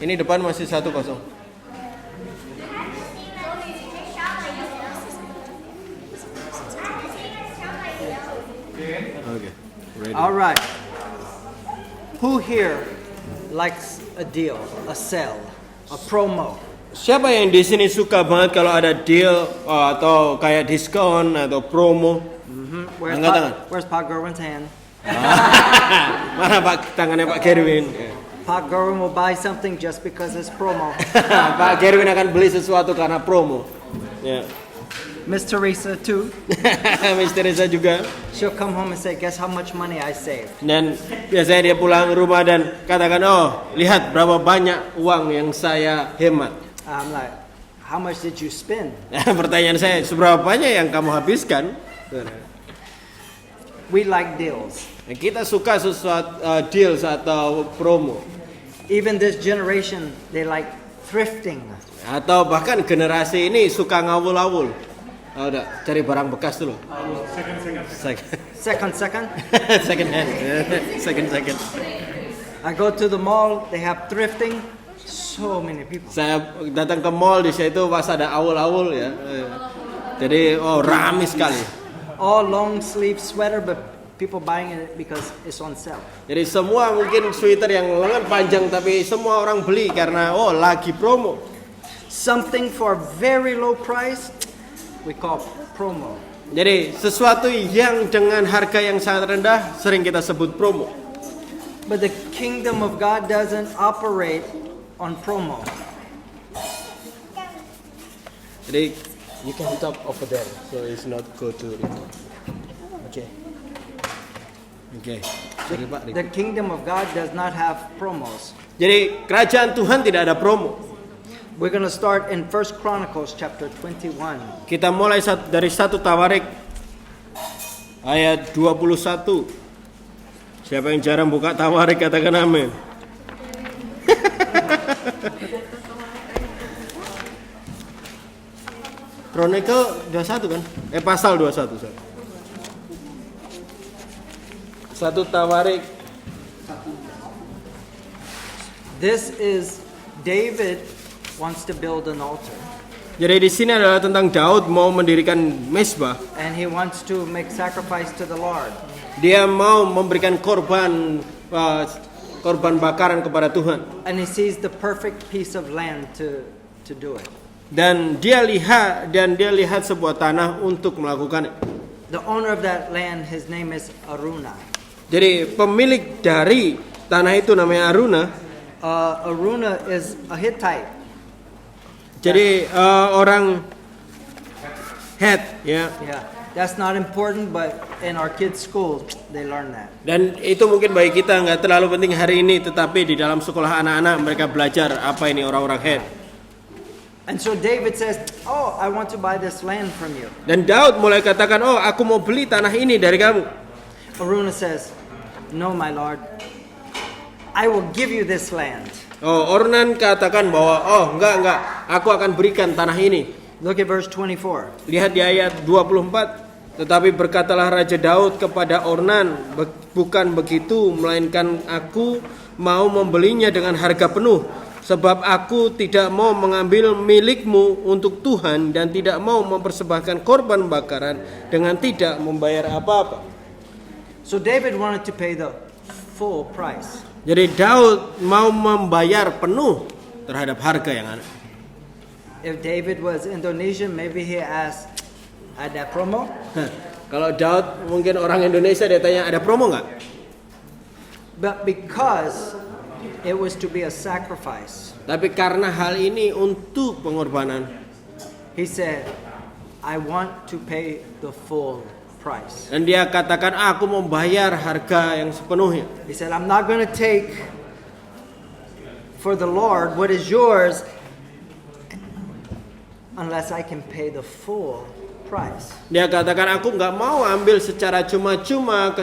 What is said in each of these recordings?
Ini depan masih 1-0. Okay. Ready. All right. Who here likes a deal, a sale, a promo? Siapa yang di sini suka banget kalau ada deal atau kayak diskon atau promo? Angkat tangan. Where's Pak Gerwin's hand? Mana Pak tangannya Pak Gerwin? Pak Gerwin will buy something just because it's promo. Pak Gerwin akan beli sesuatu karena promo. Ya. Miss Teresa too. Miss Teresa juga. She'll come home and say, "Guess how much money I saved?" Dan biasanya dia pulang ke rumah dan katakan, oh lihat berapa banyak uang yang saya hemat. I'm like, "How much did you spend?" Pertanyaan saya, seberapa banyak yang kamu habiskan? We like deals. Kita suka sesuatu deals atau promo. Even this generation, they like thrifting. Atau bahkan generasi ini suka ngawul-awul. Oh, udah cari barang bekas dulu. Second hand. Second. I go to the mall, they have thrifting. So many people. Saya datang ke mall di situ pas ada awul-awul ya. Jadi ramai sekali. All long sleeve sweater, but people buying it because it's on sale. Jadi semua mungkin sweater yang lengan panjang tapi semua orang beli karena lagi promo. Something for very low price, we call promo. Jadi sesuatu yang dengan harga yang sangat rendah sering kita sebut promo. But the kingdom of God doesn't operate on promo. Jadi you can stop over there, so it's not go to record. Okay. Sorry, Pak. The kingdom of God does not have promos. Jadi kerajaan Tuhan tidak ada promo. We're going to start in 1 Chronicles chapter 21. Kita mulai dari 1 Tawarik ayat 21. Siapa yang jarang buka Tawarik katakan amin. Chronicle 21 kan? Pasal 21. 1 Tawarik. This is David wants to build an altar. Jadi di sini adalah tentang Daud mau mendirikan mezbah. And he wants to make sacrifice to the Lord. Dia mau memberikan korban bakaran kepada Tuhan. And he sees the perfect piece of land to do it. Dan dia lihat sebuah tanah untuk melakukannya. The owner of that land, his name is Aruna. Jadi pemilik dari tanah itu namanya Aruna. Aruna is a Hittite. Jadi orang Het ya. Yeah, that's not important, but in our kids' school they learn that. Dan itu mungkin bagi kita nggak terlalu penting hari ini, tetapi di dalam sekolah anak-anak mereka belajar apa ini orang-orang Het. And so David says, "Oh, I want to buy this land from you." Dan Daud mulai katakan, aku mau beli tanah ini dari kamu. Aruna says, "No, my lord. I will give you this land." Ornan katakan bahwa enggak, aku akan berikan tanah ini. Look at verse 24. Lihat di ayat 24. Tetapi berkatalah Raja Daud kepada Ornan, bukan begitu, melainkan aku mau membelinya dengan harga penuh. Sebab aku tidak mau mengambil milikmu untuk Tuhan dan tidak mau mempersembahkan korban bakaran dengan tidak membayar apa-apa. So David wanted to pay the full price. Jadi Daud mau membayar penuh terhadap harga yang ada. If David was Indonesian, maybe he asked, "Ada promo?" Kalau Daud mungkin orang Indonesia dia tanya ada promo nggak? But because it was to be a sacrifice, tapi karena hal ini untuk pengorbanan, he said, "I want to pay the full price." Dan dia katakan aku mau bayar harga yang sepenuhnya. He said, "I'm not going to take for the Lord what is yours unless I can pay the full price." Dia katakan aku nggak mau ambil secara cuma-cuma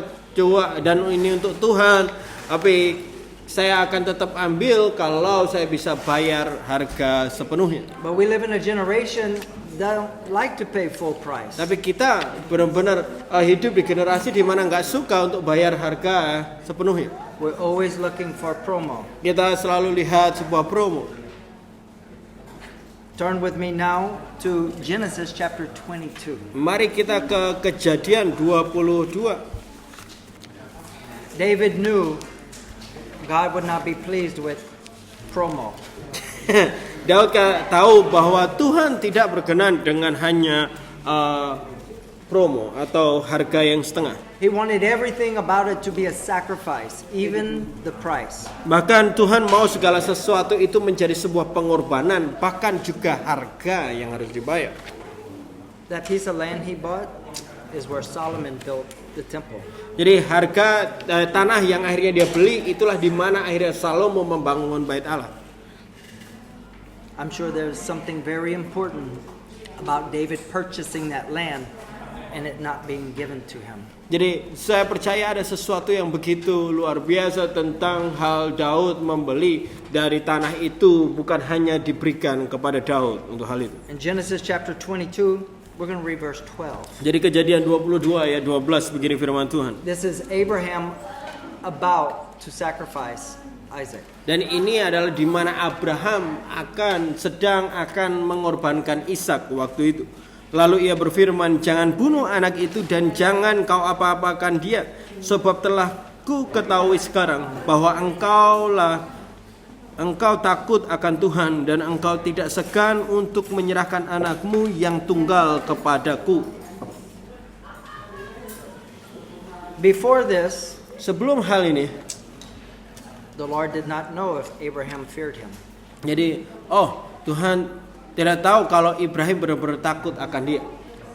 dan ini untuk Tuhan, tapi saya akan tetap ambil kalau saya bisa bayar harga sepenuhnya. But we live in a generation don't like to pay full price. Tapi kita benar-benar hidup di generasi di mana nggak suka untuk bayar harga sepenuhnya. We're always looking for promo. Kita selalu lihat sebuah promo. Turn with me now to Genesis chapter 22. Mari kita ke Kejadian 22. David knew God would not be pleased with promo. Daud tahu bahwa Tuhan tidak berkenan dengan hanya promo atau harga yang setengah. He wanted everything about it to be a sacrifice, even the price. Bahkan Tuhan mau segala sesuatu itu menjadi sebuah pengorbanan, bahkan juga harga yang harus dibayar. That piece of land he bought is where Solomon built the temple. Jadi harga tanah yang akhirnya dia beli itulah di mana akhirnya Salomo membangun bait Allah. I'm sure there's something very important about David purchasing that land and it not being given to him. Jadi saya percaya ada sesuatu yang begitu luar biasa tentang hal Daud membeli dari tanah itu bukan hanya diberikan kepada Daud untuk hal itu. In Genesis chapter 22, we're going to read verse 12. Jadi Kejadian 22 ayat 12 begini firman Tuhan. This is Abraham about to sacrifice Isaac. Dan ini adalah di mana Abraham sedang akan mengorbankan Ishak waktu itu. Lalu ia berfirman, jangan bunuh anak itu dan jangan kau apa-apakan dia. Sebab telah ku ketahui sekarang bahwa engkau takut akan Tuhan dan engkau tidak segan untuk menyerahkan anakmu yang tunggal kepadaku. Before this, Sebelum hal ini, the Lord did not know if Abraham feared him. jadi Tuhan tidak tahu kalau Ibrahim benar-benar takut akan dia.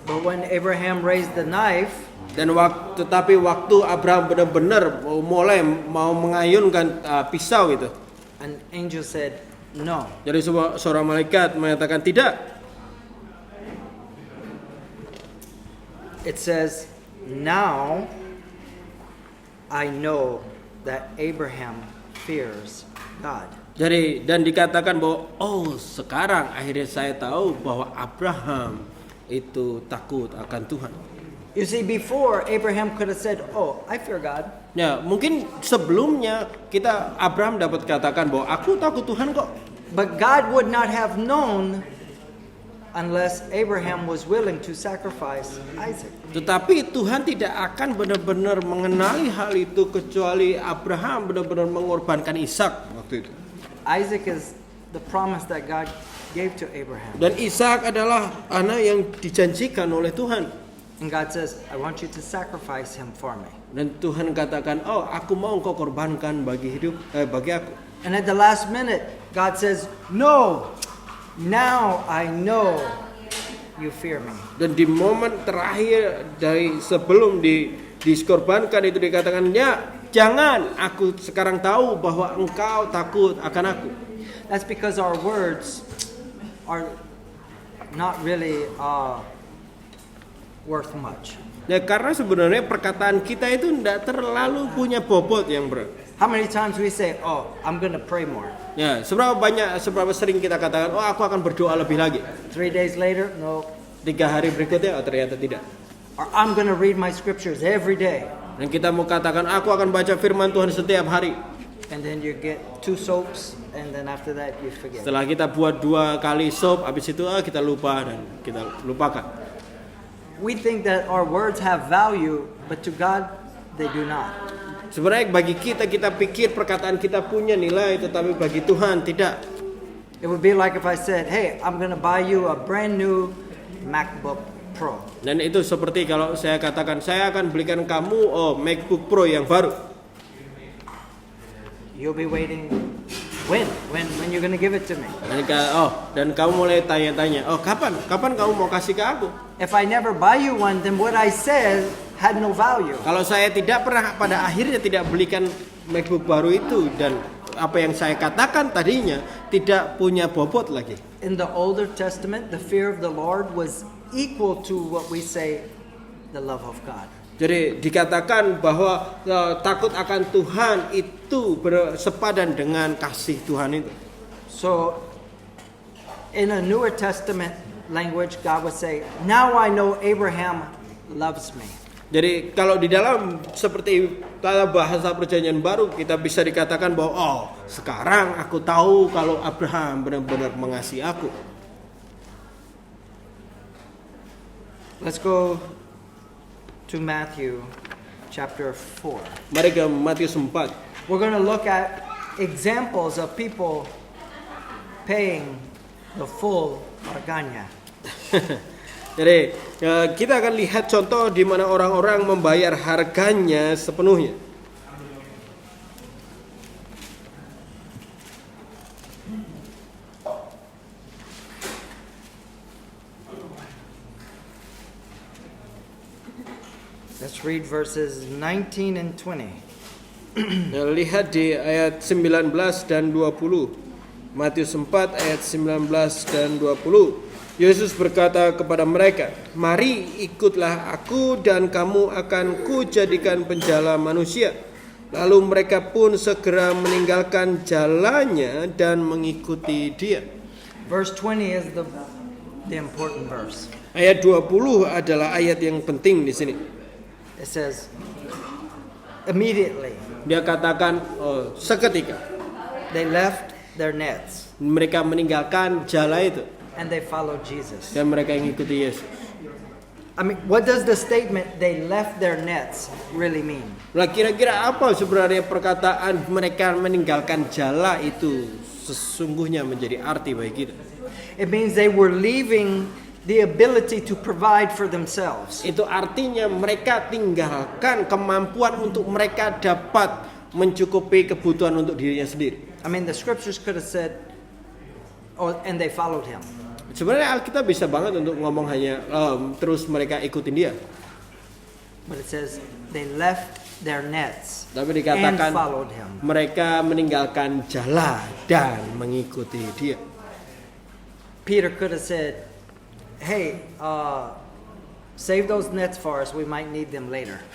But when Abraham raised the knife, Tetapi waktu Abraham benar-benar mulai mau mengayunkan pisau itu, an angel said, no. jadi seorang malaikat mengatakan tidak. It says, now I know that Abraham fears God. Jadi dan dikatakan bahwa sekarang akhirnya saya tahu bahwa Abraham itu takut akan Tuhan. You see, before Abraham could have said, I fear God. Ya, mungkin sebelumnya Abraham dapat katakan bahwa aku takut Tuhan kok. But God would not have known unless Abraham was willing to sacrifice Isaac. Tetapi Tuhan tidak akan benar-benar mengenali hal itu kecuali Abraham benar-benar mengorbankan Ishak waktu itu. Isaac is the promise that God gave to Abraham. Dan Ishak adalah anak yang dijanjikan oleh Tuhan. And God says, I want you to sacrifice him for me. Dan Tuhan katakan, aku mau engkau korbankan bagi aku. And at the last minute, God says, no, now I know you fear me. Dan di momen terakhir dari sebelum dikorbankan itu dikatakan, ya jangan, aku sekarang tahu bahwa engkau takut akan aku. That's because our words are not really worth much. Ya karena sebenarnya perkataan kita itu tidak terlalu punya bobot yang berat. How many times we say, I'm going to pray more. Ya, seberapa sering kita katakan, aku akan berdoa lebih lagi. 3 days later, no. 3 hari berikutnya, ternyata tidak. Or I'm going to read my scriptures every day. Dan kita mau katakan, aku akan baca firman Tuhan setiap hari. And then you get 2 soaps, and then after that you forget. Setelah kita buat 2 kali sop, habis itu kita lupa dan kita lupakan. We think that our words have value, but to God, they do not. Sebenarnya bagi kita pikir perkataan kita punya nilai, tetapi bagi Tuhan tidak. It would be like if I said, hey, I'm going to buy you a brand new MacBook Pro. Dan itu seperti kalau saya katakan, saya akan belikan kamu MacBook Pro yang baru. You'll be waiting. When you're going to give it to me? Dan kamu mulai tanya-tanya, kapan kamu mau kasih ke aku? If I never buy you one, then what I said had no value. Kalau saya tidak pernah pada akhirnya tidak belikan MacBook baru itu dan apa yang saya katakan tadinya tidak punya bobot lagi. In the Older Testament, the fear of the Lord was equal to what we say the love of God. Jadi dikatakan bahwa takut akan Tuhan itu sepadan dengan kasih Tuhan itu. So in a Newer Testament, language, God would say, "Now I know Abraham loves me." Jadi kalau di dalam seperti tata bahasa perjanjian baru kita bisa dikatakan bahwa oh sekarang aku tahu kalau Abraham benar-benar mengasihi aku. Let's go to Matthew chapter 4. Mari ke Matius 4. We're going to look at examples of people paying the full harganya. Jadi kita akan lihat contoh di mana orang-orang membayar harganya sepenuhnya. Let's read verses 19 and 20. Lihat di ayat 19 dan 20. Matius 4 ayat 19 dan 20. Yesus berkata kepada mereka, "Mari ikutlah aku dan kamu akan kujadikan penjala manusia." Lalu mereka pun segera meninggalkan jalannya dan mengikuti dia. Verse 20 is the important verse. Ayat 20 adalah ayat yang penting di sini. It says, immediately Dia katakan seketika they left their nets mereka meninggalkan jala itu and they followed Jesus. dan mereka mengikuti Yesus. I mean, what does the statement "they left their nets" really mean? Nah, kira-kira apa sebenarnya perkataan mereka meninggalkan jala itu sesungguhnya menjadi arti bagi kita? It means they were leaving the ability to provide for themselves. Itu artinya mereka tinggalkan kemampuan untuk mereka dapat mencukupi kebutuhan untuk dirinya sendiri. I mean, the scriptures could have said, "Oh, and they followed him." Sebenarnya Alkitab bisa banget untuk ngomong hanya terus mereka ikutin dia. But it says they left their nets Tapi and dikatakan followed him. mereka meninggalkan jala dan mengikuti dia. Peter could have said, "Hey, save those nets for us. We might need them later."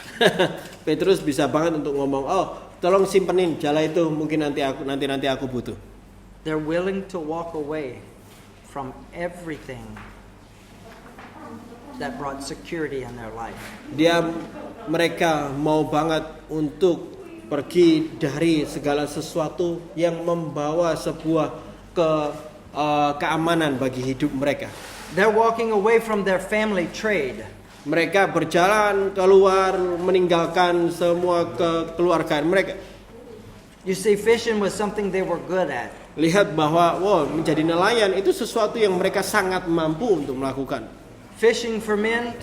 Petrus bisa banget untuk ngomong, "Oh, tolong simpenin jala itu, mungkin nanti aku butuh." They're willing to walk away from everything that brought security in their life. Mereka mau banget untuk pergi dari segala sesuatu yang membawa sebuah keamanan bagi hidup mereka. They're walking away from their family trade. Mereka berjalan keluar meninggalkan semua kekeluargaan mereka. You see, fishing was something they were good at. Lihat bahwa menjadi nelayan itu sesuatu yang mereka sangat mampu untuk melakukan. Fishing for men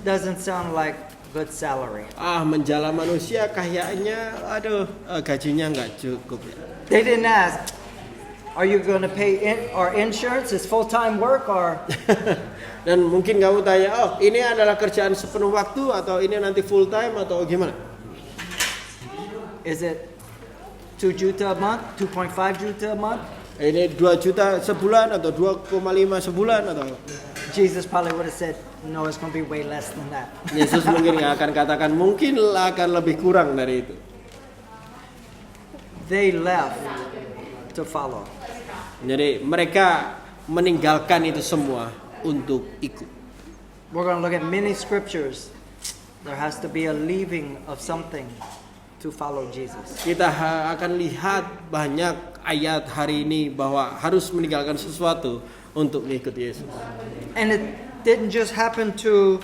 doesn't sound like good salary. Menjala manusia kayaknya gajinya nggak cukup ya. They didn't ask, "Are you going to pay our insurance? Is full-time work or?" Dan mungkin kamu tanya, ini adalah kerjaan sepenuh waktu atau ini nanti full time atau gimana? Is it 2 juta a month? 2.5 juta a month? Ini 2 juta sebulan atau 2,5 sebulan atau? Jesus probably would have said, "No, it's going to be way less than that." Yesus mungkin akan katakan mungkin akan lebih kurang dari itu. They left to follow. Jadi mereka meninggalkan itu semua untuk ikut. We're going to look at many scriptures. There has to be a leaving of something to follow Jesus. Kita akan lihat banyak ayat hari ini bahwa harus meninggalkan sesuatu untuk mengikuti Yesus. And it didn't just happen to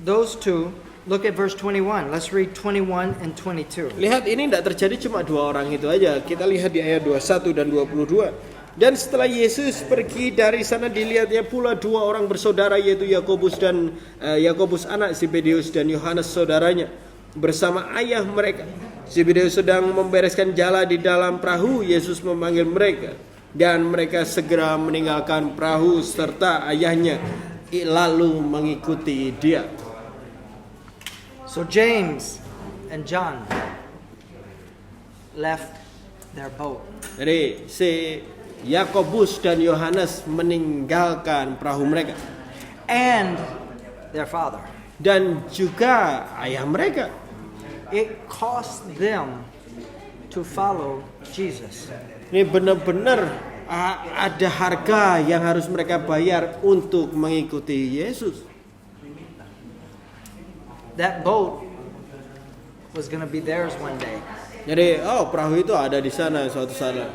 those two. Look at verse 21. Let's read 21 and 22. Lihat, ini tidak terjadi cuma 2 orang itu aja. Kita lihat di ayat 21 dan 22. Dan setelah Yesus pergi dari sana, dilihatnya pula 2 orang bersaudara, yaitu Yakobus anak Zebedeus dan Yohanes saudaranya bersama ayah mereka. Zebedeus sedang membereskan jala di dalam perahu. Yesus memanggil mereka dan mereka segera meninggalkan perahu serta ayahnya lalu mengikuti dia. So James and John left their boat. Jadi si Yakobus dan Yohanes meninggalkan perahu mereka And their father. dan juga ayah mereka. It cost them to follow Jesus. Ini benar-benar ada harga yang harus mereka bayar untuk mengikuti Yesus. That boat was going to be theirs one day. Jadi, perahu itu ada di sana suatu saat.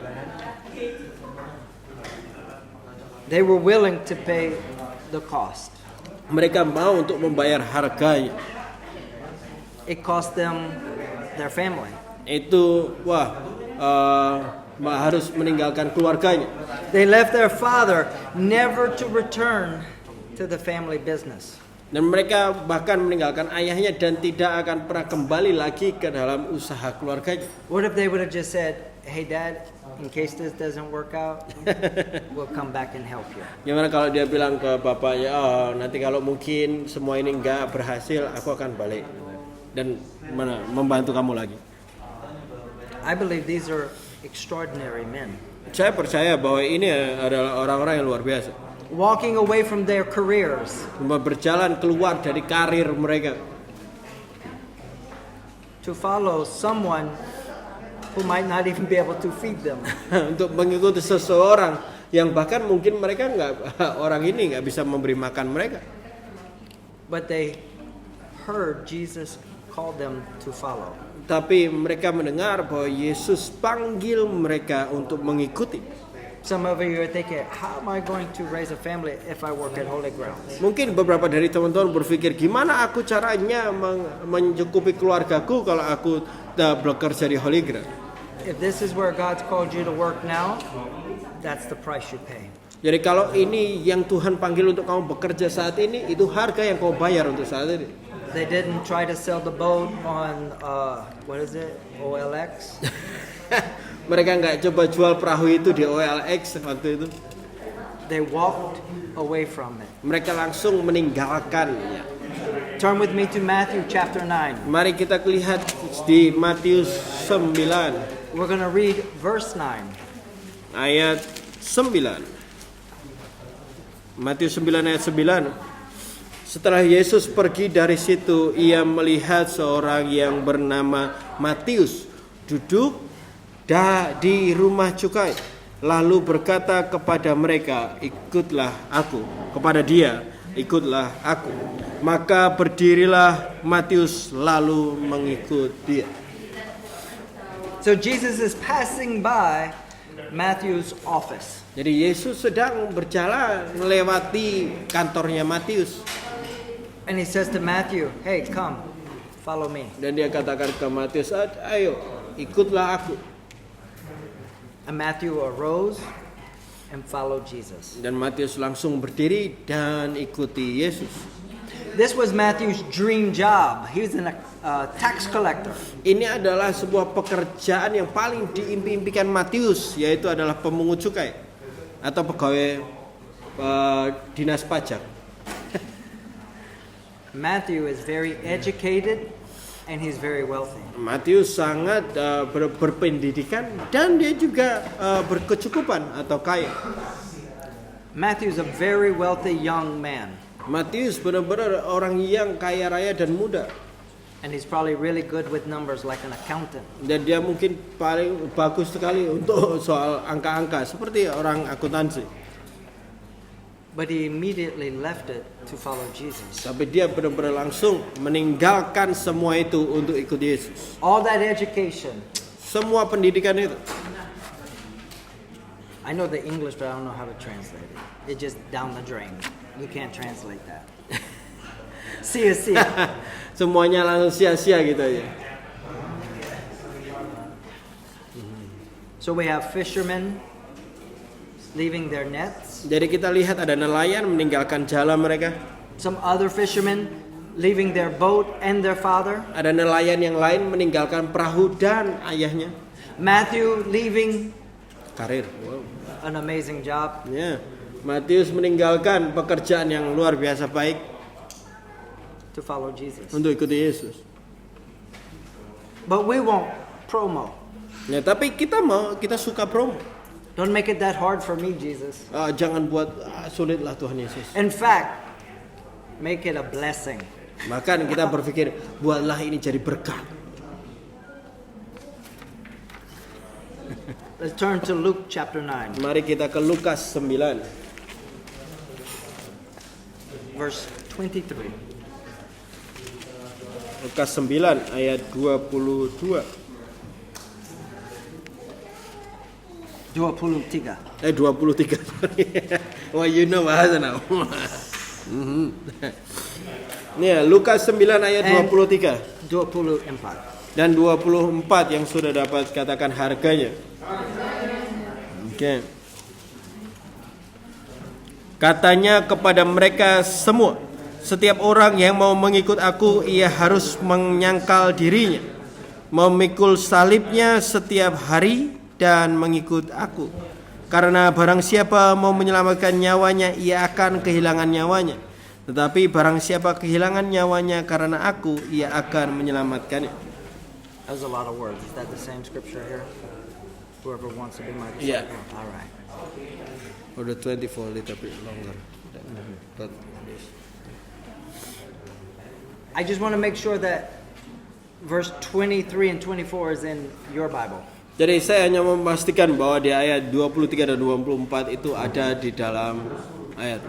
They were willing to pay the cost. Mereka mau untuk membayar harganya. It cost them their family. Itu harus meninggalkan keluarganya. They left their father never to return to the family business. Dan mereka bahkan meninggalkan ayahnya dan tidak akan pernah kembali lagi ke dalam usaha keluarganya. What if they would have just said, "Hey Dad, in case this doesn't work out, we'll come back and help you." Gimana kalau dia bilang ke bapaknya, nanti kalau mungkin semua ini nggak berhasil, aku akan balik dan membantu kamu lagi. I believe these are extraordinary men. Saya percaya bahwa ini adalah orang-orang yang luar biasa. Walking away from their careers Berjalan keluar dari karir mereka to follow someone who might not even be able to feed them. untuk mengikuti seseorang yang bahkan mungkin mereka orang ini nggak bisa memberi makan mereka. But they heard Jesus call them to follow. Tapi mereka mendengar bahwa Yesus panggil mereka untuk mengikuti. Some of you are thinking, how am I going to raise a family if I work at Holy Grounds? Mungkin beberapa dari teman-teman berpikir, gimana aku caranya mencukupi keluargaku kalau aku bekerja di Holy Ground? If this is where God's called you to work now, that's the price you pay. Jadi kalau ini yang Tuhan panggil untuk kamu bekerja saat ini, itu harga yang kau bayar untuk saat ini. They didn't try to sell the boat on, OLX. Mereka nggak coba jual perahu itu di OLX waktu itu. They walked away from it. Mereka langsung meninggalkannya. Turn with me to Matthew chapter 9. Mari kita lihat di Matius 9. We're going to read verse 9. Ayat 9. Matius 9 ayat 9. Setelah Yesus pergi dari situ, ia melihat seorang yang bernama Matius duduk di rumah cukai, lalu berkata kepada mereka, ikutlah aku. Kepada dia, ikutlah aku. Maka berdirilah Matius lalu mengikut dia. So Jesus is passing by Matthew's office. Jadi Yesus sedang berjalan melewati kantornya Matius. And he says to Matthew, hey, come, follow me. Dan dia katakan ke Matius, ayo, ikutlah aku. And Matthew arose and followed Jesus. Dan Matius langsung berdiri dan ikuti Yesus. This was Matthew's dream job. He was a tax collector. Ini adalah sebuah pekerjaan yang paling diimpi-impikan Matius, yaitu adalah pemungut cukai atau pegawai dinas pajak. Matthew is very educated and he's very wealthy. Matius sangat berpendidikan dan dia juga berkecukupan atau kaya. Matthew is a very wealthy young man. Matius benar-benar orang yang kaya raya dan muda. And he's probably really good with numbers like an accountant. Dan dia mungkin paling bagus sekali untuk soal angka-angka seperti orang akuntansi. But he immediately left it to follow Jesus. Tapi dia benar-benar langsung meninggalkan semua itu untuk ikut Yesus. All that education. Semua pendidikan itu. I know the English, but I don't know how to translate it. It's just down the drain. You can't translate that. Sia-sia. Semuanya langsung sia-sia gitu aja. So we have fishermen leaving their nets. Jadi kita lihat ada nelayan meninggalkan jala mereka. Some other fishermen leaving their boat and their father. Ada nelayan yang lain meninggalkan perahu dan ayahnya. Matthew leaving Karir. Wow. an amazing job. Ya. Matius meninggalkan pekerjaan yang luar biasa baik To follow Jesus. untuk ikuti Yesus. But we want promo. Ya, tapi kita suka promo. Don't make it that hard for me, Jesus. Jangan buat sulit lah Tuhan Yesus. In fact, make it a blessing. Bahkan kita berpikir, buatlah ini jadi berkat. Let's turn to Luke chapter 9, Mari kita ke Lukas 9 verse 23. Lukas 9 ayat 22 23. 23. Wah, you know bahasa now. Nih ya, Lukas 9 ayat 23 24. dan 24 yang sudah dapat katakan harganya. Oke. Katanya kepada mereka semua, setiap orang yang mau mengikut aku, ia harus menyangkal dirinya, memikul salibnya setiap hari dan mengikut aku. Karena barang siapa mau menyelamatkan nyawanya, ia akan kehilangan nyawanya. Tetapi barang siapa kehilangan nyawanya karena aku, ia akan menyelamatkannya. That was a lot of words. Is that the same scripture here? Whoever wants to be my disciple. Yeah. All right. For the 24 little bit longer. But I just want to make sure that verse 23 and 24 is in your Bible. jadi saya hanya memastikan bahwa di ayat 23 dan 24 itu ada di dalam ayat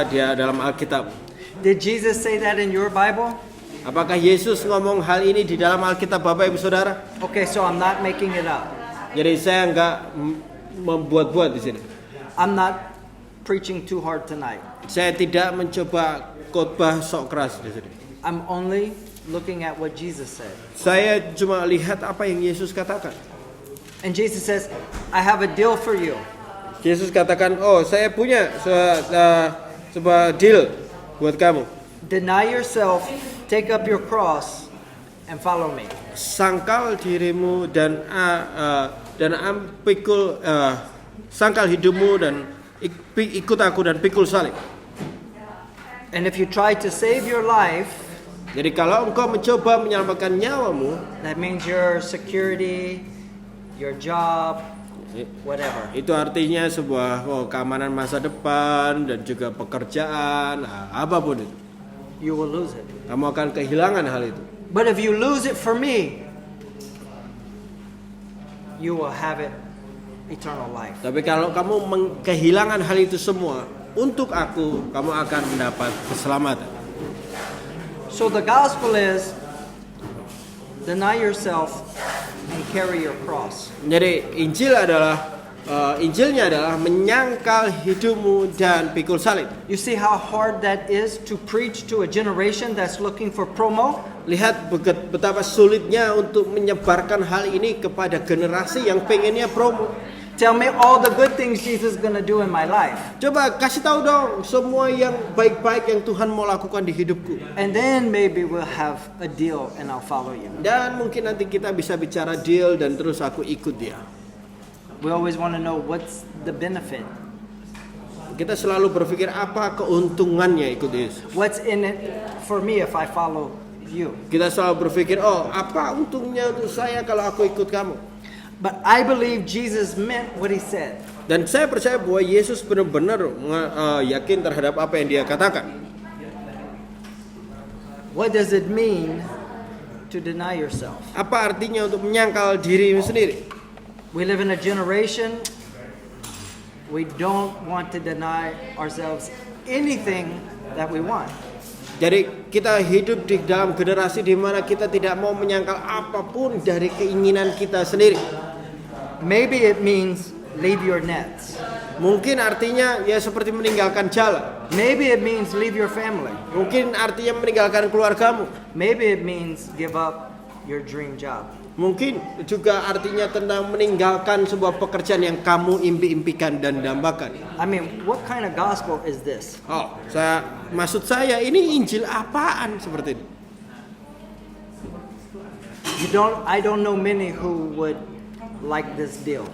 dia dalam Alkitab. Did Jesus say that in your Bible? Apakah Yesus ngomong hal ini di dalam Alkitab, Bapak Ibu Saudara? Okay, so I'm not making it up. Jadi saya enggak membuat-buat di sini. I'm not preaching too hard tonight. Saya tidak mencoba khotbah sok keras di sini. I'm only looking at what Jesus said. Saya cuma lihat apa yang Yesus katakan. And Jesus says, I have a deal for you. Yesus katakan, "Oh, saya punya sebuah deal buat kamu. Deny yourself, take up your cross, and follow me." Sangkal dirimu dan pikul sangkal hidupmu dan ikut aku dan pikul salib. And if you try to save your life, Jadi kalau engkau mencoba menyelamatkan nyawamu, that means your security, your job, whatever. itu artinya sebuah keamanan masa depan dan juga pekerjaan, apapun itu. You will lose it. Kamu akan kehilangan hal itu. But if you lose it for me, you will have it eternal life. Tapi kalau kamu kehilangan hal itu semua untuk aku, kamu akan mendapat keselamatan. So the gospel is deny yourself and carry your cross. Jadi Injilnya adalah menyangkal hidupmu dan pikul salib. You see how hard that is to preach to a generation that's looking for promo? Lihat betapa sulitnya untuk menyebarkan hal ini kepada generasi yang pengennya promo. Tell me all the good things Jesus is going to do in my life. Coba kasih tahu dong semua yang baik-baik yang Tuhan mau lakukan di hidupku. And then maybe we'll have a deal and I'll follow you. Dan mungkin nanti kita bisa bicara deal dan terus aku ikut dia. We always want to know what's the benefit. Kita selalu berpikir apa keuntungannya ikut Yesus. What's in it for me if I follow you? Kita selalu berpikir, apa untungnya untuk saya kalau aku ikut kamu. But I believe Jesus meant what he said. Dan saya percaya bahwa Yesus benar-benar yakin terhadap apa yang dia katakan. What does it mean to deny yourself? Apa artinya untuk menyangkal diri sendiri? We live in a generation we don't want to deny ourselves anything that we want. Jadi kita hidup di dalam generasi di mana kita tidak mau menyangkal apapun dari keinginan kita sendiri. Maybe it means leave your nets. Mungkin artinya ya seperti meninggalkan jalan. Maybe it means leave your family. Mungkin artinya meninggalkan keluargamu. Maybe it means give up your dream job. Mungkin juga artinya tentang meninggalkan sebuah pekerjaan yang kamu impi-impikan dan dambakan. I mean, what kind of gospel is this? Maksud saya ini Injil apaan seperti ini? I don't know many who would like this deal.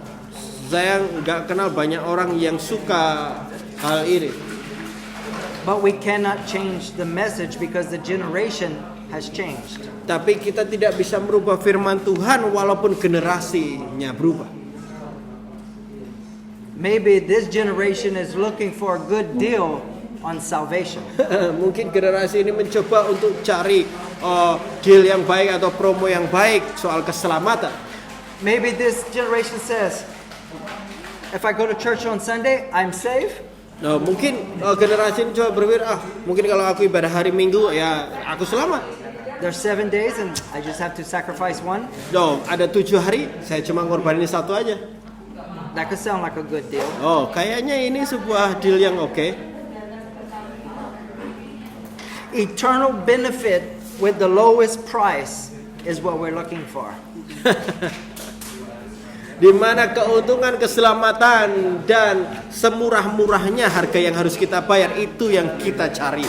Saya nggak kenal banyak orang yang suka hal ini. But we cannot change the message because the generation has changed. Tapi kita tidak bisa merubah firman Tuhan walaupun generasinya berubah. Maybe this generation is looking for a good deal on salvation. Mungkin generasi ini mencoba untuk cari deal yang baik atau promo yang baik soal keselamatan. Maybe this generation says, if I go to church on Sunday, I'm safe. Nah, mungkin generasi ini coba berpikir, mungkin kalau aku ibadah hari Minggu ya aku selamat. There's 7 days and I just have to sacrifice one. No, ada 7 hari, saya cuma ngorbanin 1 aja. That could sound like a good deal. Oh, kayaknya ini sebuah deal yang oke. Eternal benefit with the lowest price is what we're looking for. Di mana keuntungan, keselamatan dan semurah-murahnya harga yang harus kita bayar, itu yang kita cari.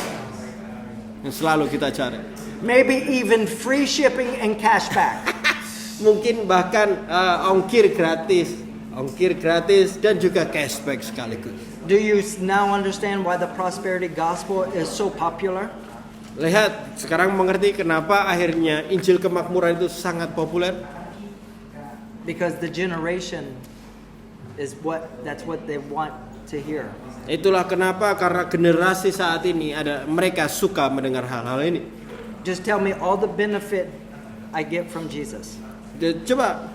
Yang selalu kita cari. Maybe even free shipping and cashback. Mungkin bahkan ongkir gratis dan juga cashback sekaligus. Do you now understand why the prosperity gospel is so popular? Lihat, sekarang mengerti kenapa akhirnya Injil kemakmuran itu sangat populer. Because the generation that's what they want to hear. Itulah kenapa, karena generasi saat ini mereka suka mendengar hal-hal ini. Just tell me all the benefit I get from Jesus. Coba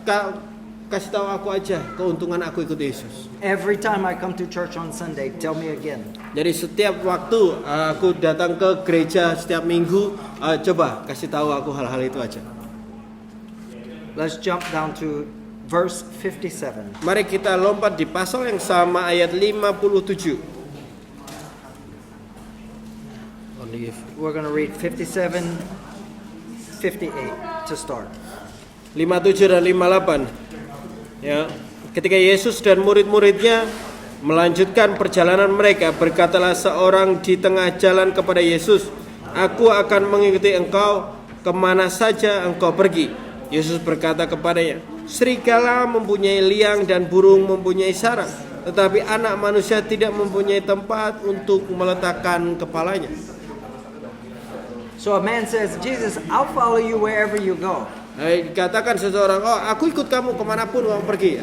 kasih tahu aku aja keuntungan aku ikut Yesus. Every time I come to church on Sunday, tell me again. Jadi setiap waktu aku datang ke gereja setiap minggu, coba kasih tahu aku hal-hal itu aja. Let's jump down to verse 57. Mari kita lompat di pasal yang sama ayat 57. We're going to read 57, 58 to start. 57 dan 58. Ya, ketika Yesus dan murid-muridnya melanjutkan perjalanan mereka, berkatalah seorang di tengah jalan kepada Yesus, "Aku akan mengikuti engkau kemana saja engkau pergi." Yesus berkata kepadanya, "Serigala mempunyai liang dan burung mempunyai sarang, tetapi anak manusia tidak mempunyai tempat untuk meletakkan kepalanya." So a man says, Jesus, I'll follow you wherever you go. Katakan seseorang, aku ikut kamu kemanapun kamu pergi.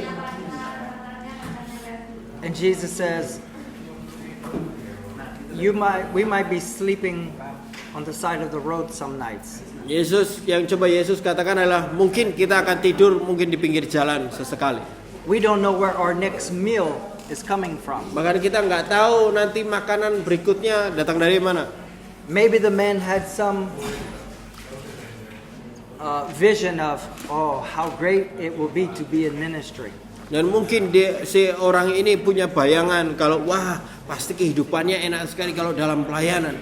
And Jesus says, we might be sleeping on the side of the road some nights. Yesus katakan adalah mungkin kita akan tidur mungkin di pinggir jalan sesekali. We don't know where our next meal is coming from. Bahkan kita nggak tahu nanti makanan berikutnya datang dari mana. Maybe the man had some vision of, how great it will be to be in ministry. Dan mungkin si orang ini punya bayangan kalau pasti kehidupannya enak sekali kalau dalam pelayanan.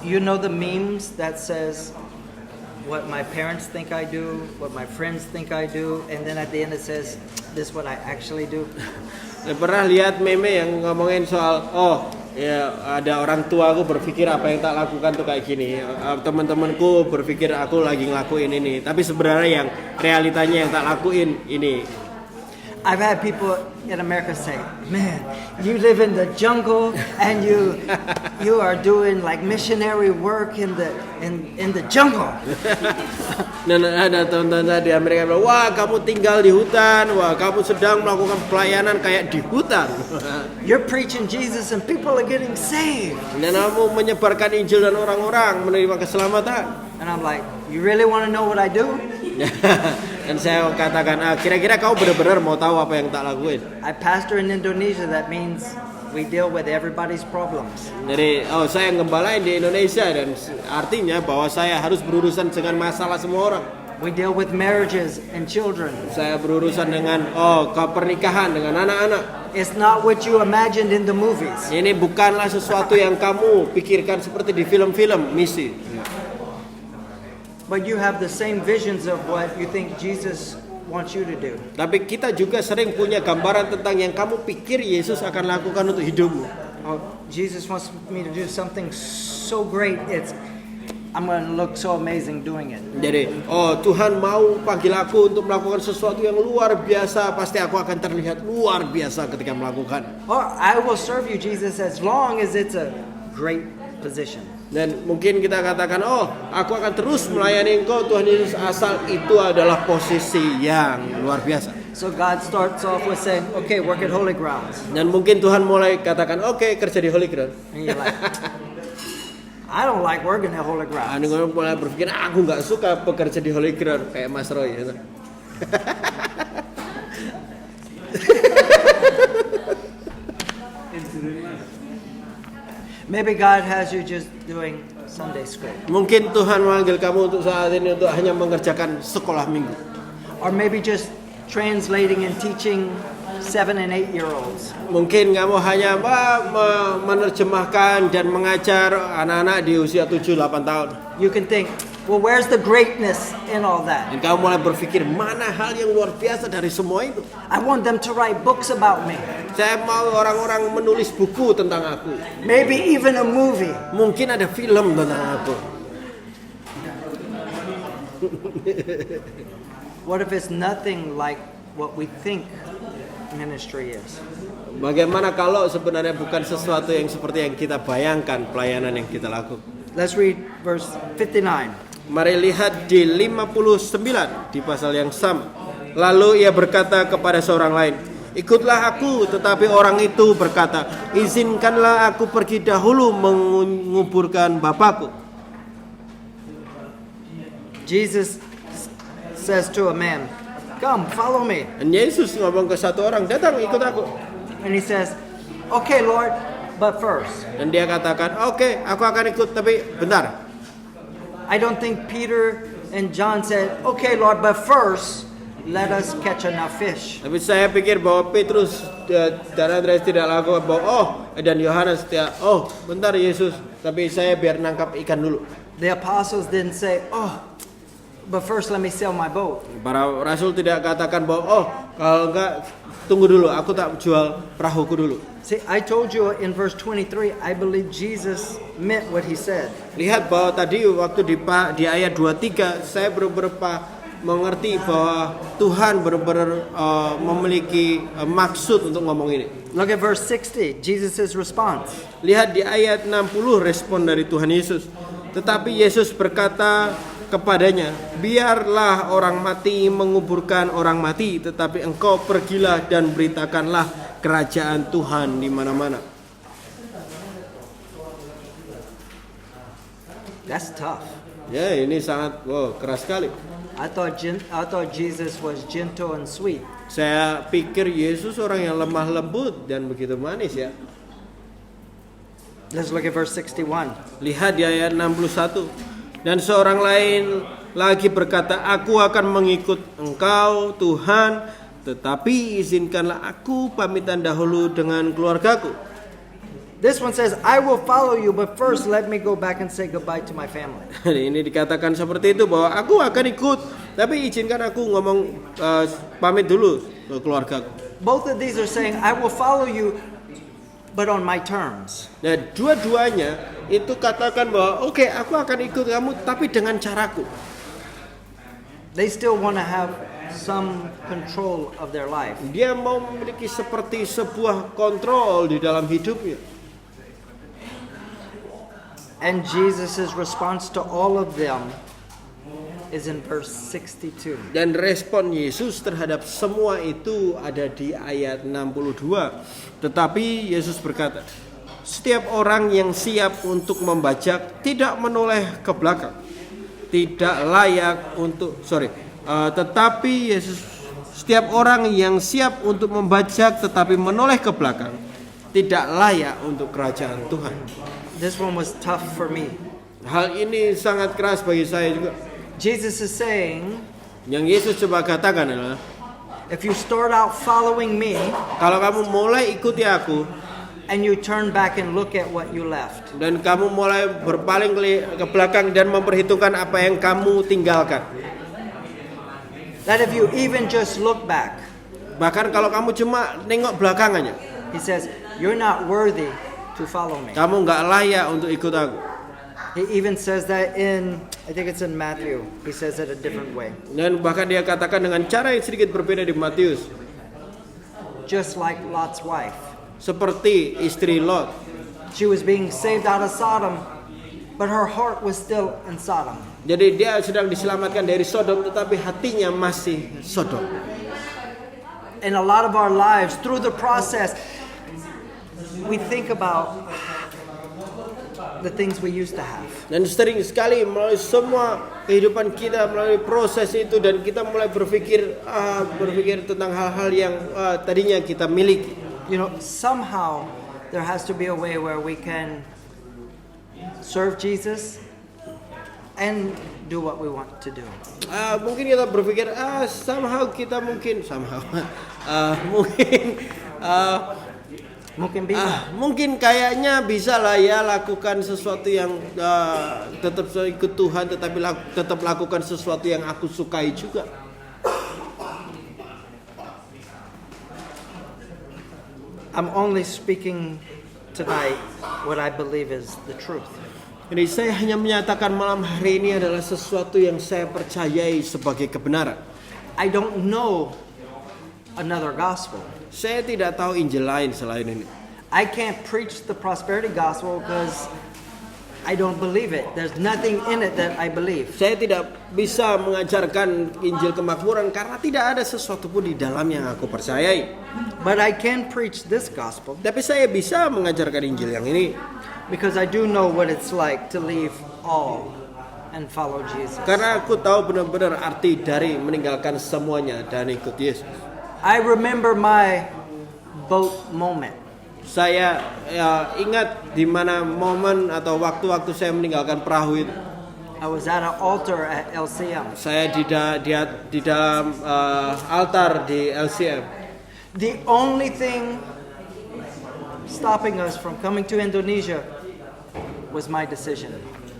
You know the memes that says what my parents think I do, what my friends think I do, and then at the end it says this is what I actually do. Pernah lihat meme yang ngomongin soal ya ada orang tua aku berpikir apa yang tak lakukan tuh kayak gini, teman-temanku berpikir aku lagi ngelakuin ini, tapi sebenarnya yang realitanya yang tak lakuin ini. I've had people in America say, "Man, you live in the jungle and you are doing like missionary work in the jungle." Dan ada teman-teman di Amerika bilang, "Wah, kamu tinggal di hutan, kamu sedang melakukan pelayanan kayak di hutan." You're preaching Jesus and people are getting saved. Dan kamu menyebarkan Injil dan orang-orang menerima keselamatan. And I'm like, "You really want to know what I do?" Dan saya katakan, kira-kira kau benar-benar mau tahu apa yang tak lakuin? I pastor in Indonesia. That means we deal with everybody's problems. Jadi, saya ngembalain di Indonesia dan artinya bahwa saya harus berurusan dengan masalah semua orang. We deal with marriages and children. Saya berurusan dengan pernikahan dengan anak-anak. It's not what you imagined in the movies. Ini bukanlah sesuatu yang kamu pikirkan seperti di film-film misi. But you have the same visions of what you think Jesus wants you to do. Tapi kita juga sering punya gambaran tentang yang kamu pikir Yesus akan lakukan untuk hidupmu. Jesus wants me to do something so great, I'm going to look so amazing doing it. Jadi, Tuhan mau panggil aku untuk melakukan sesuatu yang luar biasa, pasti aku akan terlihat luar biasa ketika melakukan. Or I will serve you, Jesus, as long as it's a great position. Dan mungkin kita katakan, aku akan terus melayani engkau Tuhan Yesus, asal itu adalah posisi yang luar biasa. So God starts off with saying, okay, work at Holy Grounds. Dan mungkin Tuhan mulai katakan, oke, kerja di Holy Ground. And you're like, I don't like working at Holy Ground. Anu mulai berpikir aku nggak suka bekerja di Holy Ground kayak Mas Roy. Gitu. Maybe God has you just doing Sunday school. Mungkin Tuhan memanggil kamu untuk saat ini untuk hanya mengerjakan sekolah minggu. Or maybe just translating and teaching 7 and 8-year-olds. Mungkin kamu hanya menerjemahkan dan mengajar anak-anak di usia 7-8 tahun. You can think, well, where's the greatness in all that? Dan kamu mulai berpikir mana hal yang luar biasa dari semua itu. I want them to write books about me. Saya mau orang-orang menulis buku tentang aku. Maybe even a movie. Mungkin ada film tentang aku. What if it's nothing like what we think ministry is? Bagaimana kalau sebenarnya bukan sesuatu yang seperti yang kita bayangkan pelayanan yang kita lakukan? Let's read verse 59. Mari lihat di 59 di pasal yang sama. Lalu ia berkata kepada seorang lain, ikutlah aku. Tetapi orang itu berkata, izinkanlah aku pergi dahulu menguburkan bapakku. Jesus says to a man, come, follow me. Dan Yesus ngomong ke satu orang, datang ikut aku. And he says, okay, Lord, but first. Dan dia katakan, oke, aku akan ikut, tapi bentar. I don't think Peter and John said, okay, Lord, but first, let us catch enough fish. Tapi saya pikir bahwa Petrus dan Andreas tidak lakukan bahwa dan Yohanes tidak, bentar Yesus, tapi saya biar nangkap ikan dulu. The apostles didn't say, but first let me sail my boat. Para rasul tidak katakan bahwa kalau enggak tunggu dulu, aku tak jual perahuku dulu. See, I told you in verse 23, I believe Jesus meant what he said. Lihat bahwa tadi waktu di ayat 23 saya beberapa mengerti bahwa Tuhan benar-benar memiliki maksud untuk ngomong ini. Look at verse 60, Jesus' response. Lihat di ayat 60 respon dari Tuhan Yesus. Tetapi Yesus berkata kepadanya, biarlah orang mati menguburkan orang mati, tetapi engkau pergilah dan beritakanlah kerajaan Tuhan di mana-mana. That's tough. Ya, ini sangat keras sekali. I thought Jesus was gentle and sweet. Saya pikir Yesus orang yang lemah lembut dan begitu manis ya. Let's look at verse 61. Lihat di ayat 61. Dan seorang lain lagi berkata, aku akan mengikut engkau Tuhan, tetapi izinkanlah aku pamitan dahulu dengan keluargaku. This one says, I will follow you, but first let me go back and say goodbye to my family. Ini dikatakan seperti itu bahwa aku akan ikut, tapi izinkan aku ngomong pamit dulu ke keluargaku. Both of these are saying, I will follow you, but on my terms. Nah, dua-duanya itu katakan bahwa oke, aku akan ikut kamu, tapi dengan caraku. They still want to have some control of their life. Dia mau memiliki seperti sebuah kontrol di dalam hidupnya. And Jesus' response to all of them is in verse 62. Dan respon Yesus terhadap semua itu ada di ayat 62. Tetapi Yesus berkata, setiap orang yang siap untuk membajak tidak menoleh ke belakang, tidak layak untuk tetapi Yesus, setiap orang yang siap untuk membajak tetapi menoleh ke belakang tidak layak untuk kerajaan Tuhan. This one was tough for me. Hal ini sangat keras bagi saya juga. Jesus is saying, Yang Yesus coba katakan adalah, if you start out following me, kalau kamu mulai ikuti aku, and you turn back and look at what you left, dan kamu mulai berpaling ke belakang dan memperhitungkan apa yang kamu tinggalkan. that if you even just look back, Bahkan kalau kamu cuma nengok belakangannya, he says, you're not worthy to follow me. kamu nggak layak untuk ikut aku. He even says that in, I think it's in Matthew. He says it a different way. Dan bahkan dia katakan dengan cara yang sedikit berbeda di Matius. Just like Lot's wife. Seperti istri Lot. She was being saved out of Sodom, but her heart was still in Sodom. Jadi dia sedang diselamatkan dari Sodom, tetapi hatinya masih Sodom. In a lot of our lives, through the process, we think about, the things we used to have. Dan sering sekali melalui semua kehidupan kita, melalui proses itu, dan kita mulai berpikir tentang hal-hal yang tadinya kita miliki. You know, somehow there has to be a way where we can serve Jesus and do what we want to do. Mungkin kita berpikir Mungkin bisa. mungkin kayaknya bisa lah ya lakukan sesuatu yang tetap ikut Tuhan, tetapi tetap lakukan sesuatu yang aku sukai juga. I'm only speaking tonight what I believe is the truth. Jadi saya hanya menyatakan malam hari ini adalah sesuatu yang saya percayai sebagai kebenaran. I don't know another gospel. Saya tidak tahu Injil lain selain ini. I can't preach the prosperity gospel because I don't believe it. There's nothing in it that I believe. Saya tidak bisa mengajarkan Injil kemakmuran karena tidak ada sesuatu pun di dalam yang aku percayai. But I can preach this gospel Tapi saya bisa mengajarkan Injil yang ini because I do know what it's like to leave all and follow Jesus. karena aku tahu benar-benar arti dari meninggalkan semuanya dan ikut Yesus. I remember my boat moment. Saya ingat di mana momen atau waktu-waktu saya meninggalkan perahu itu. I was at an altar at LCM. Saya di dalam altar di LCM. The only thing stopping us from coming to Indonesia was my decision.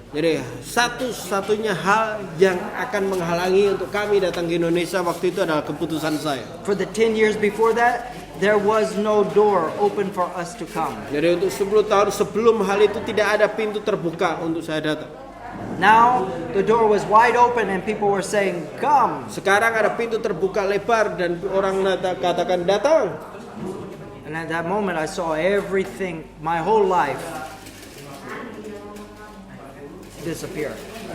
Jadi satu-satunya hal yang akan menghalangi untuk kami datang ke Indonesia waktu itu adalah keputusan saya. For the 10 years before that, there was no door open for us to come. Jadi untuk 10 tahun sebelum hal itu tidak ada pintu terbuka untuk saya datang. Now the door was wide open and people were saying, "Come." Sekarang ada pintu terbuka lebar dan orang katakan datang. And at that moment I saw everything, my whole life disappear.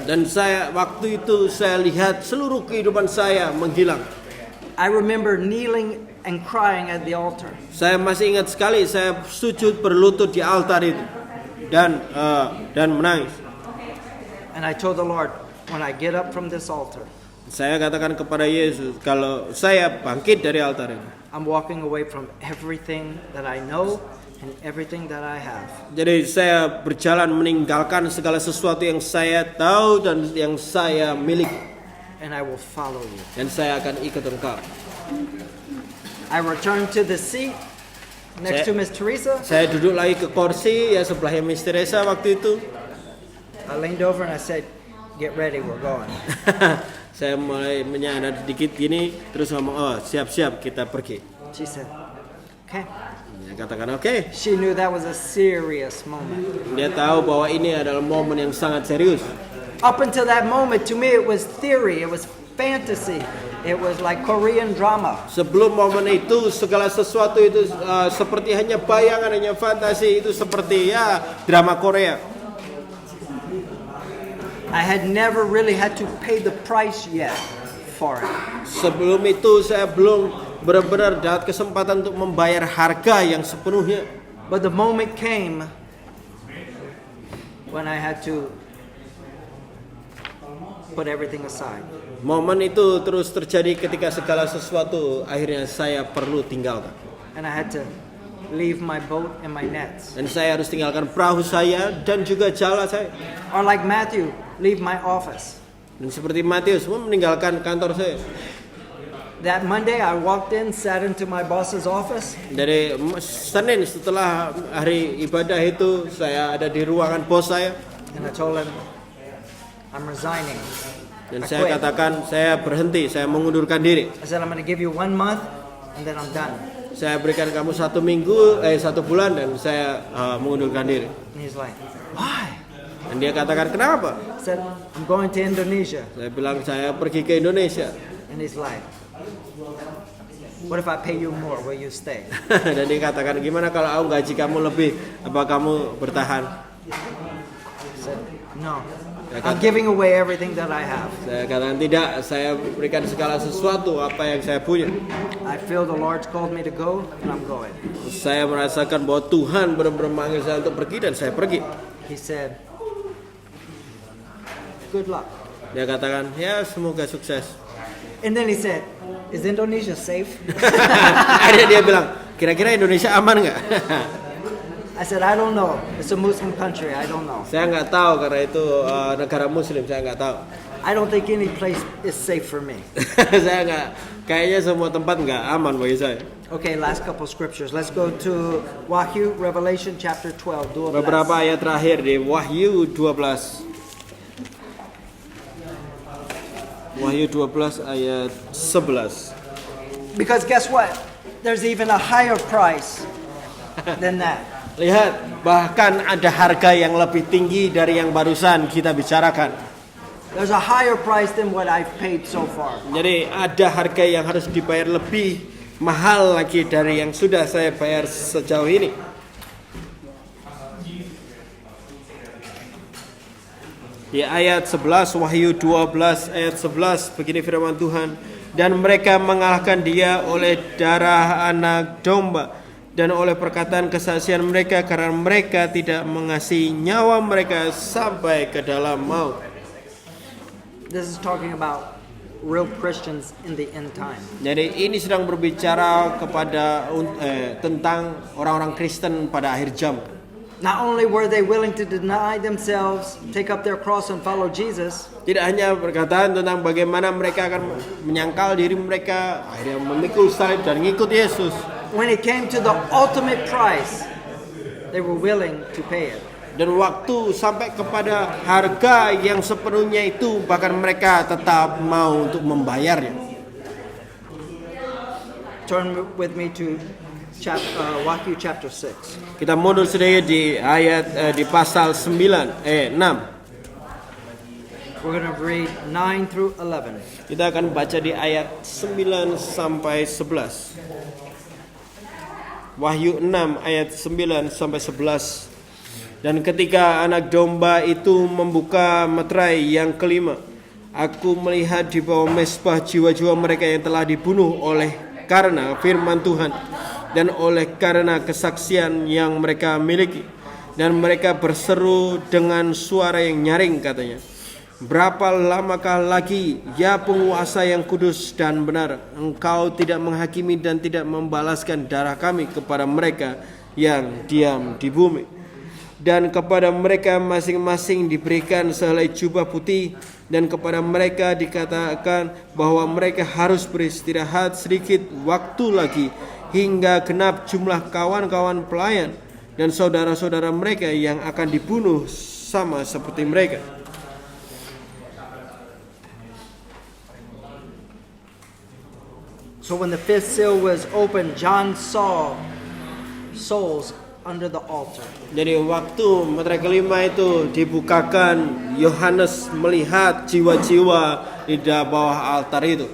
Dan waktu itu saya lihat seluruh kehidupan saya menghilang. I remember kneeling and crying at the altar. Saya masih ingat sekali saya sujud berlutut di altar itu dan menangis. And I told the Lord, when I get up from this altar, Saya katakan kepada Yesus, kalau saya bangkit dari altar ini, I'm walking away from everything that I know and everything that I have. jadi saya berjalan meninggalkan segala sesuatu yang saya tahu dan yang saya miliki, And I will follow you. dan saya akan ikut engkau. I returned to the seat next to Miss Teresa. Saya duduk lagi ke kursi ya sebelahnya Miss Teresa waktu itu. I leaned over and I said, "Get ready, we're going." Saya mulai menyadar sedikit gini, terus ngomong, oh siap-siap kita pergi. She said, "Okay." Dia katakan oke. She knew that was a serious moment. Dia tahu bahwa ini adalah momen yang sangat serius. Up until that moment, to me it was theory, it was fantasy. It was like Korean drama. Sebelum momen itu segala sesuatu itu seperti hanya bayangan, hanya fantasi, itu seperti ya drama Korea. I had never really had to pay the price yet for it. Sebelum itu saya belum benar-benar dapat kesempatan untuk membayar harga yang sepenuhnya. But the moment came when I had to put everything aside. Momen itu terus terjadi ketika segala sesuatu akhirnya saya perlu tinggalkan. And I had to leave my boat and my nets. Dan saya harus tinggalkan perahu saya dan juga jala saya. Or like Matthew, leave my office. Dan seperti Matius semua meninggalkan kantor saya. That Monday I walked in, sat into my boss's office. Dari Senin setelah hari ibadah itu saya ada di ruangan bos saya. And I told him, I'm resigning. Dan I saya quit. katakan saya berhenti, saya mengundurkan diri. I said, I'm going to give you 1 month and then I'm done. Saya berikan kamu 1 bulan dan saya mengundurkan diri. And he's like, why? Dan dia katakan kenapa? I said, I'm going to Indonesia. Saya bilang saya pergi ke Indonesia. And he's like, what if I pay you more? Will you stay? Dan dia katakan gimana kalau aku gaji kamu lebih, apa kamu bertahan? I said, no. I'm giving away everything that I have. Saya katakan tidak, saya berikan segala sesuatu apa yang saya punya. I feel the Lord's called me to go and I'm going. Saya merasakan bahwa Tuhan benar-benar memanggil saya untuk pergi dan saya pergi. He he said, "Good luck." Dia katakan, ya semoga sukses. And then he said, "Is Indonesia safe?" Akhirnya dia bilang, kira-kira Indonesia aman nggak? I said, "I don't know. It's a Muslim country. I don't know. Saya nggak tahu karena itu negara Muslim, saya nggak tahu. I don't think any place is safe for me." Saya nggak, kayaknya semua tempat nggak aman bagi saya. Okay, last couple scriptures. Let's go to Wahyu, Revelation chapter 12. Beberapa ayat terakhir di Wahyu 12. Wahyu 12 ayat 11. Because guess what? There's even a higher price than that. Lihat, bahkan ada harga yang lebih tinggi dari yang barusan kita bicarakan. There's a higher price than what I've paid so far. Jadi ada harga yang harus dibayar lebih mahal lagi dari yang sudah saya bayar sejauh ini. Di ayat 11, Wahyu 12 ayat 11, begini firman Tuhan. Dan mereka mengalahkan dia oleh darah anak domba dan oleh perkataan kesaksian mereka, karena mereka tidak mengasihi nyawa mereka sampai ke dalam maut. This is talking about real Christians in the end time. Jadi ini sedang berbicara kepada tentang orang-orang Kristen pada akhir zaman. Not only were they willing to deny themselves, take up their cross and follow Jesus, Tidak hanya perkataan tentang bagaimana mereka akan menyangkal diri mereka, akhirnya memikul salib dan ngikut Yesus. when it came to the ultimate price, they were willing to pay it. Dan waktu sampai kepada harga yang sepenuhnya itu, bahkan mereka tetap mau untuk membayarnya. Turn with me to Wahyu chapter 6. Kita mundur sedikit di ayat di pasal 6. We're going to read 9 through 11. Kita akan baca di ayat 9 sampai 11. Wahyu 6 ayat 9 sampai 11. Dan ketika anak domba itu membuka meterai yang kelima, aku melihat di bawah mezbah jiwa-jiwa mereka yang telah dibunuh oleh karena firman Tuhan dan oleh karena kesaksian yang mereka miliki. Dan mereka berseru dengan suara yang nyaring, katanya, berapa lamakah lagi, ya penguasa yang kudus dan benar, engkau tidak menghakimi dan tidak membalaskan darah kami kepada mereka yang diam di bumi. Dan kepada mereka masing-masing diberikan sehelai jubah putih, dan kepada mereka dikatakan bahwa mereka harus beristirahat sedikit waktu lagi hingga genap jumlah kawan-kawan pelayan dan saudara-saudara mereka yang akan dibunuh sama seperti mereka. So when the fifth seal was opened, John saw souls under the altar. Jadi waktu meterai kelima itu dibukakan, Yohanes melihat jiwa-jiwa di bawah altar itu.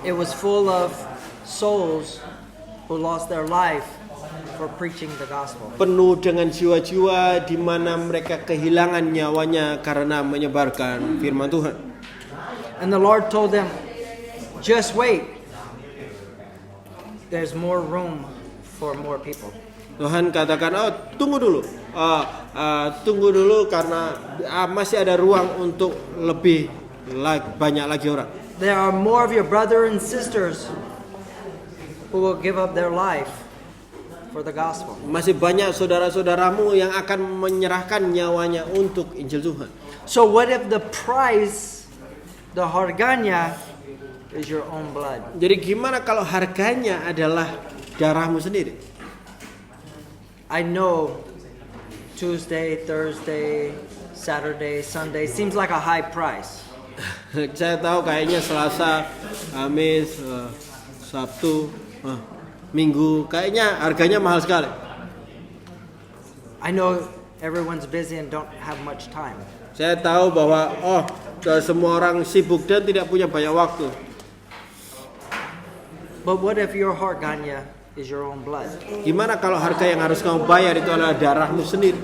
It was full of souls who lost their life for preaching the gospel. Penuh dengan jiwa-jiwa di mana mereka kehilangan nyawanya karena menyebarkan firman Tuhan. And the Lord told them, just wait. There's more room for more people. Tuhan katakan, oh tunggu dulu, tunggu dulu karena masih ada ruang untuk lebih banyak lagi orang. There are more of your brother and sisters who will give up their life for the gospel. Masih banyak saudara-saudaramu yang akan menyerahkan nyawanya untuk Injil Tuhan. So what if the price, the harganya, is your own blood? Jadi gimana kalau harganya adalah darahmu sendiri? I know Tuesday, Thursday, Saturday, Sunday seems like a high price. Saya tahu kayaknya Selasa, Kamis, Sabtu, Minggu, kayaknya harganya mahal sekali. I know everyone's busy and don't have much time. Saya tahu bahwa semua orang sibuk dan tidak punya banyak waktu. But what if your harganya is your own blood? Gimana kalau harga yang harus kamu bayar itu adalah darahmu sendiri?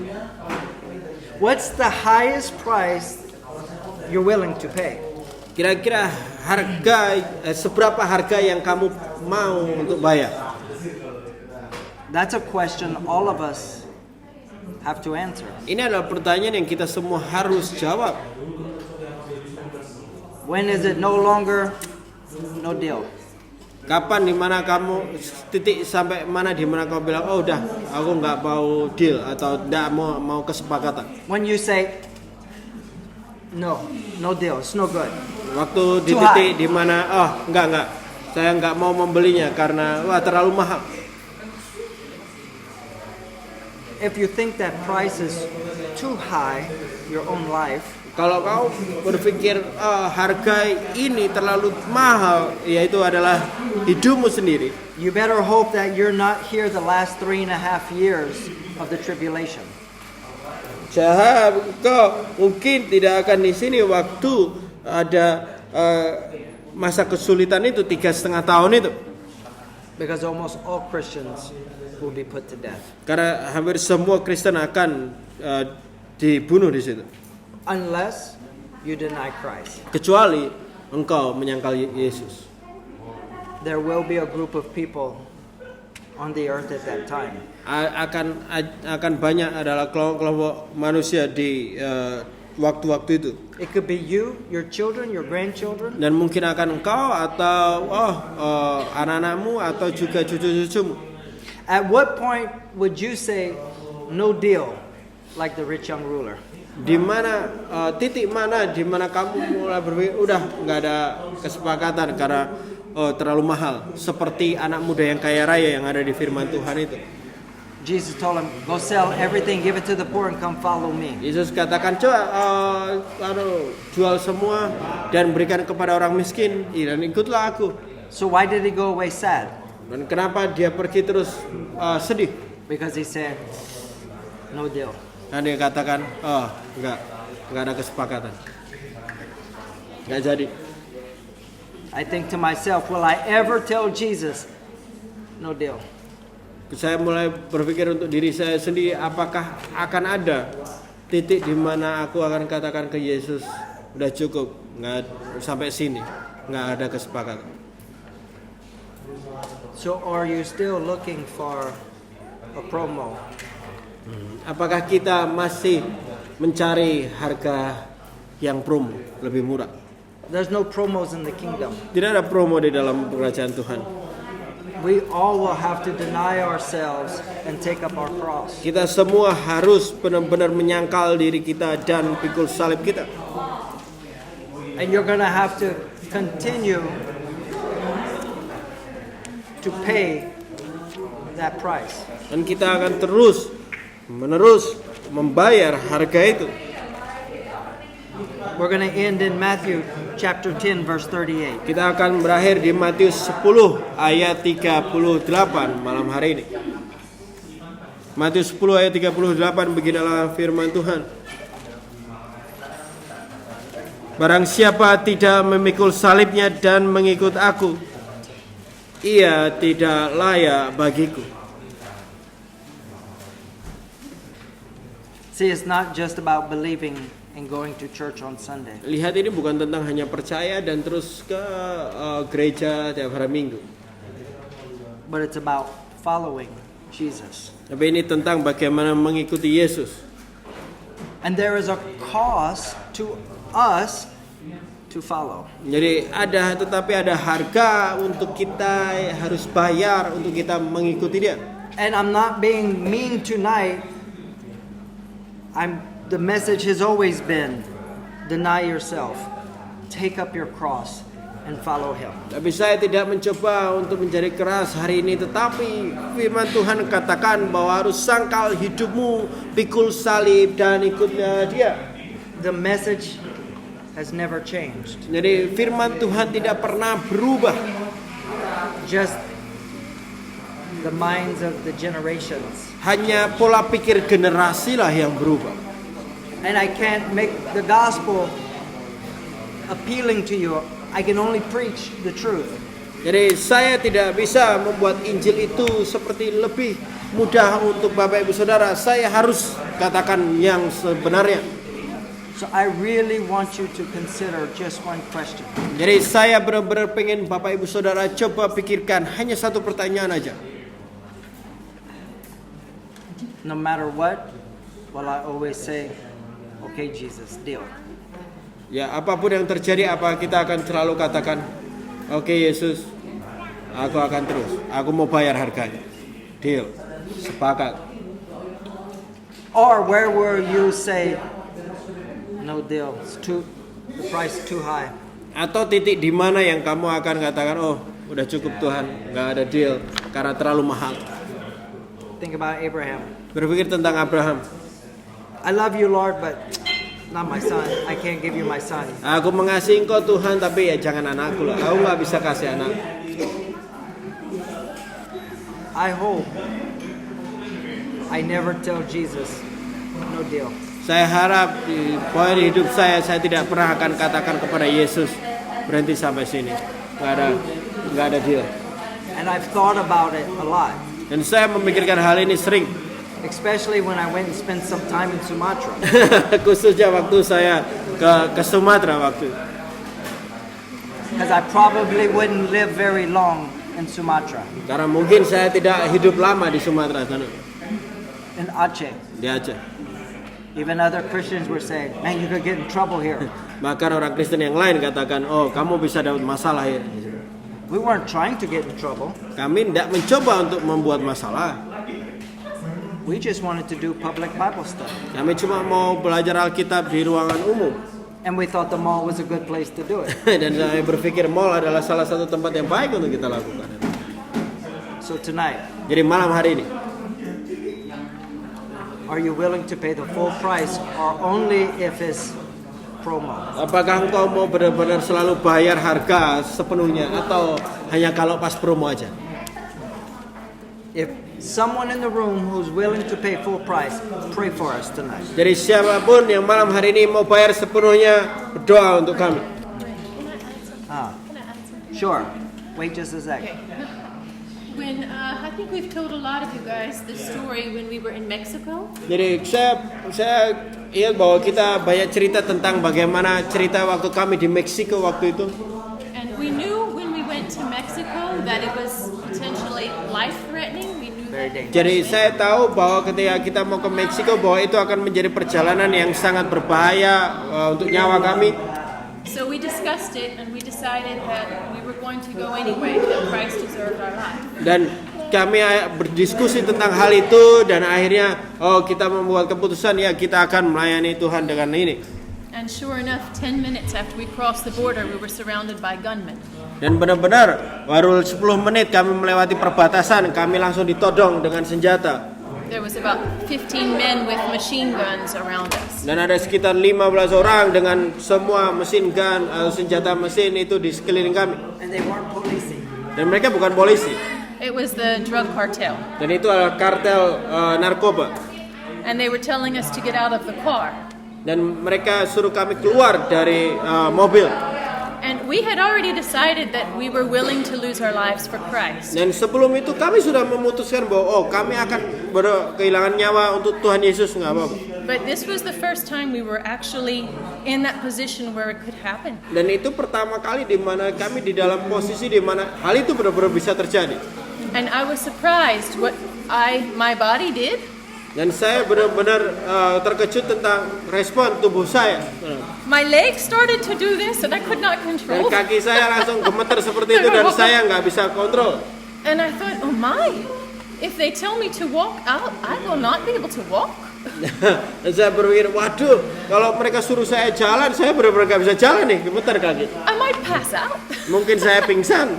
What's the highest price you're willing to pay? Kira-kira seberapa harga yang kamu mau untuk bayar? That's a question all of us have to answer. Ini adalah pertanyaan yang kita semua harus jawab. When is it no longer no deal? Kapan dimana kamu titik sampai mana dimana kamu bilang oh udah aku nggak mau deal atau nggak mau kesepakatan. When you say no deal, it's no good. Waktu di Too titik high. dimana oh enggak saya nggak mau membelinya karena wah terlalu mahal. If you think that price is too high, your own life, Kalau kau berpikir harga ini terlalu mahal, yaitu adalah hidupmu sendiri. you better hope that you're not here the last 3.5 years of the tribulation. Kau mungkin tidak akan di sini waktu ada masa kesulitan itu 3,5 tahun itu. Because almost all Christians will be put to death. Karena hampir semua Kristen akan dibunuh di situ. Unless you deny Christ. Kecuali engkau menyangkal Yesus. There will be a group of people on the earth at that time. Akan banyak adalah kelompok manusia di waktu-waktu itu. It could be you, your children, your grandchildren. Dan mungkin akan engkau atau anak-anakmu atau juga cucu-cucumu. At what point would you say no deal like the rich young ruler? Di mana titik mana di mana kamu mulai berpikir udah nggak ada kesepakatan karena terlalu mahal seperti anak muda yang kaya raya yang ada di firman Tuhan itu. Jesus told him, go sell everything, give it to the poor and come follow me. Yesus katakan coba jual semua dan berikan kepada orang miskin dan ikutlah aku. So why did he go away sad? Dan kenapa dia pergi terus sedih? Because he said, no deal. Dan dia katakan nggak ada kesepakatan, nggak jadi. I think to myself, will I ever tell Jesus, no deal? Saya mulai berpikir untuk diri saya sendiri, apakah akan ada titik di mana aku akan katakan ke Yesus, udah cukup, nggak sampai sini, nggak ada kesepakatan. So are you still looking for a promo? Apakah kita masih mencari harga yang promo, lebih murah? There's no promos in the kingdom. Tidak ada promo di dalam kerajaan Tuhan. We all will have to deny ourselves and take up our cross. Kita semua harus benar-benar menyangkal diri kita dan pikul salib kita. And you're going to have to continue to pay that price. Dan kita akan terus-menerus membayar harga itu. We're going to end in Matthew chapter 10 verse 38. Kita akan berakhir di Matius 10 ayat 38 malam hari ini. Matius 10 ayat 38 beginilah firman Tuhan. Barang siapa tidak memikul salibnya dan mengikut aku, ia tidak layak bagiku. See, it's not just about believing and going to church on Sunday. Lihat, ini bukan tentang hanya percaya dan terus ke gereja tiap hari Minggu. But it's about following Jesus. Tapi ini tentang bagaimana mengikuti Yesus. And there is a cost to us to follow. Jadi tetapi ada harga untuk kita harus bayar untuk kita mengikuti Dia. And I'm not being mean tonight. The message has always been, deny yourself, take up your cross, and follow Him. Tapi saya tidak mencoba untuk menjadi keras hari ini, tetapi firman Tuhan katakan bahwa harus sangkal hidupmu, pikul salib dan ikutnya Dia. The message has never changed. Jadi firman Tuhan tidak pernah berubah. Just the minds of the generations. Hanya pola pikir generasi lah yang berubah. And I can't make the gospel appealing to you. I can only preach the truth. Jadi saya tidak bisa membuat Injil itu seperti lebih mudah untuk Bapak Ibu Saudara. Saya harus katakan yang sebenarnya. So I really want you to consider just one question. Jadi saya benar-benar pengen Bapak Ibu Saudara coba pikirkan hanya satu pertanyaan aja. No matter what, Well, I always say, okay, Jesus, deal. Ya, apapun yang terjadi, kita akan selalu katakan, oke Yesus, aku akan terus. Aku mau bayar harganya. Deal. Sepakat. Or where will you say, no deal, the price is too high. Atau titik di mana yang kamu akan katakan, oh, udah cukup Tuhan, nggak ada deal karena terlalu mahal. Think about Abraham. Berpikir tentang Abraham. I love you, Lord, but not my son. I can't give you my son. Aku mengasihi Engkau Tuhan, tapi ya jangan anakku lah. Aku nggak bisa kasih anak. I hope I never tell Jesus, no deal. Saya harap di poin hidup saya tidak pernah akan katakan kepada Yesus, berhenti sampai sini. Nggak ada deal. And I've thought about it a lot. Dan saya memikirkan hal ini sering. Especially when I went and spent some time in Sumatra. Khususnya waktu saya ke Sumatera waktu. Because I probably wouldn't live very long in Sumatra. Karena mungkin saya tidak hidup lama di Sumatera sana. In Aceh. Di Aceh. Even other Christians were saying, man, you could get in trouble here. Bahkan orang Kristen yang lain katakan, oh kamu bisa dapat masalah ya. We weren't trying to get in trouble. Kami tidak mencoba untuk membuat masalah. We just wanted to do public Bible study. Kami cuma mau belajar Alkitab di ruangan umum. And we thought the mall was a good place to do it. Dan saya berpikir mall adalah salah satu tempat yang baik untuk kita lakukan. So tonight, Jadi malam hari ini, are you willing to pay the full price or only if it's promo? apakah engkau mau benar-benar selalu bayar harga sepenuhnya atau hanya kalau pas promo aja? If someone in the room who's willing to pay full price, pray for us tonight. Jadi siapapun yang malam hari ini mau bayar sepenuhnya, berdoa untuk kami. Sure. Wait just a sec. Okay. When I think we've told a lot of you guys the story when we were in Mexico. Jadi saya ingat bahwa kita banyak cerita tentang bagaimana cerita waktu kami di Meksiko waktu itu. And we knew when we went to Mexico that it was potentially life-threatening. We knew Very that. dangerous. Jadi saya tahu bahwa ketika kita mau ke Meksiko bahwa itu akan menjadi perjalanan yang sangat berbahaya untuk nyawa kami. So we discussed it and we decided that we were going to go anyway. That Christ deserved our life. Dan kami berdiskusi tentang hal itu dan akhirnya kita membuat keputusan ya kita akan melayani Tuhan dengan ini. And sure enough, 10 minutes after we crossed the border, we were surrounded by gunmen. Dan benar-benar baru 10 menit kami melewati perbatasan, kami langsung ditodong dengan senjata. There was about 15 men with machine guns around us. Dan ada sekitar 15 orang dengan semua mesin gun, senjata mesin itu di sekeliling kami. And they weren't policing. Dan mereka bukan polisi. It was the drug cartel. Dan itu adalah kartel narkoba. And they were telling us to get out of the car. Dan mereka suruh kami keluar dari mobil. And we had already decided that we were willing to lose our lives for Christ. Dan sebelum itu kami sudah memutuskan bahwa kami akan kehilangan nyawa untuk Tuhan Yesus, nggak apa-apa. But this was the first time we were actually in that position where it could happen. Dan itu pertama kali di mana kami di dalam posisi di mana hal itu benar-benar bisa terjadi. And I was surprised what my body did. Dan saya benar-benar terkejut tentang respon tubuh saya. My legs started to do this and I could not Dan control. kaki saya langsung gemeter seperti itu dan saya nggak bisa kontrol. And I thought, oh my, if they tell me to walk out, I will not be able to walk. Dan saya berpikir, waduh, kalau mereka suruh saya jalan, saya benar-benar nggak bisa jalan nih, gemeter kaki. I might pass out. Mungkin saya pingsan.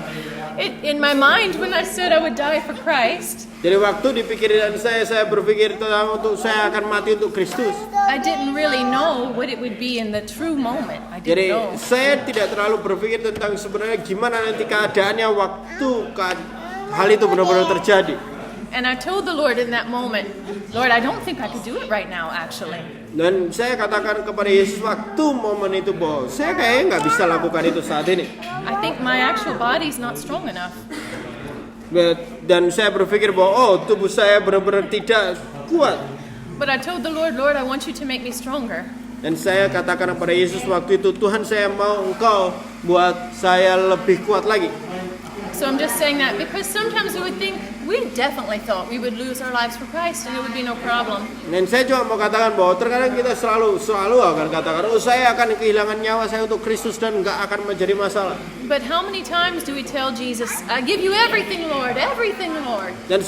In my mind, when I said I would die for Christ, Jadi waktu di pikiran saya berpikir tentang untuk saya akan mati untuk Kristus. I didn't really know what it would be in the true moment. I Jadi didn't know. saya tidak terlalu berpikir tentang sebenarnya gimana nanti keadaannya waktu hal itu benar-benar terjadi. And I told the Lord in that moment, Lord, I don't think I could do it right now, actually. Dan saya katakan kepada Yesus waktu momen itu bahwa saya kayaknya nggak bisa lakukan itu saat ini. I think my actual body's not strong enough. Dan saya berpikir bahwa tubuh saya benar-benar tidak kuat. But I told the Lord, Lord, I want you to make me stronger. Dan saya katakan kepada Yesus waktu itu, Tuhan saya mau Engkau buat saya lebih kuat lagi. So I'm just saying that because sometimes we definitely thought we would lose our lives for Christ and it would be no problem. Dan saya cuma mau katakan bahwa terkadang kita selalu akan katakan, oh saya akan kehilangan nyawa saya untuk Kristus dan nggak akan menjadi masalah. But how many times do we tell Jesus, I give you everything, Lord, everything, Lord. Dan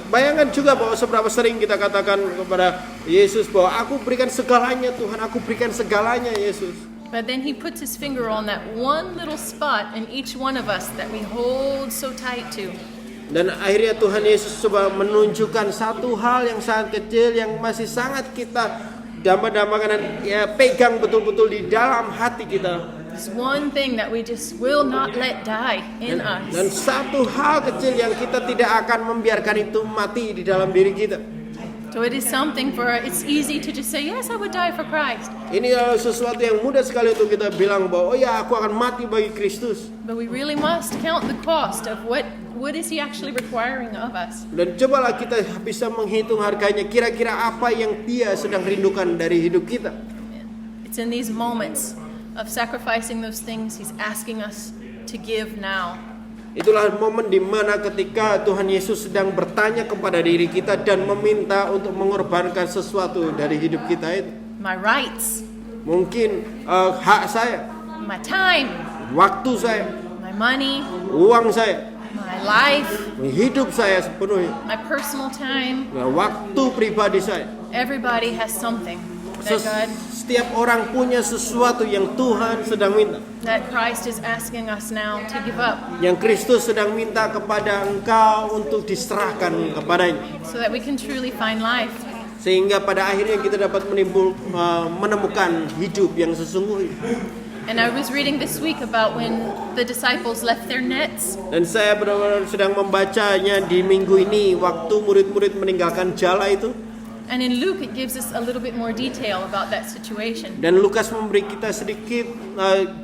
bayangkan juga bahwa seberapa sering kita katakan kepada Yesus bahwa aku berikan segalanya Tuhan, aku berikan segalanya Yesus. But then he puts his finger on that one little spot in each one of us that we hold so tight to. Dan akhirnya Tuhan Yesus coba menunjukkan satu hal yang sangat kecil yang masih sangat kita damai-damaikan dan ya pegang betul-betul di dalam hati kita. It's one thing that we just will not let die in Dan us. satu hal kecil yang kita tidak akan membiarkan itu mati di dalam diri kita. So it is something it's easy to just say, yes, I would die for Christ. Ini adalah sesuatu yang mudah sekali untuk kita bilang bahwa oh ya aku akan mati bagi Kristus. But we really must count the cost of what is he actually requiring of us. Dan cobalah kita bisa menghitung harganya, kira-kira apa yang Dia sedang rindukan dari hidup kita. It's in these moments of sacrificing those things he's asking us to give now. Itulah momen di mana ketika Tuhan Yesus sedang bertanya kepada diri kita dan meminta untuk mengorbankan sesuatu dari hidup kita itu. My rights, Mungkin hak saya, my time, waktu saya, my money, uang saya, my life, hidup saya sepenuhnya, my personal time. waktu pribadi saya. Everybody has something that Setiap orang punya sesuatu yang Tuhan sedang minta. that Christ is asking us now to give up Yang Kristus sedang minta kepada engkau untuk diserahkan kepadanya. so that we can truly find life. Sehingga pada akhirnya kita dapat menemukan hidup yang sesungguhnya. And I was reading this week about when the disciples left their nets. Dan saya benar-benar sedang membacanya di minggu ini waktu murid-murid meninggalkan jala itu. And in Luke, it gives us a little bit more detail about that situation. Dan Lukas memberi kita sedikit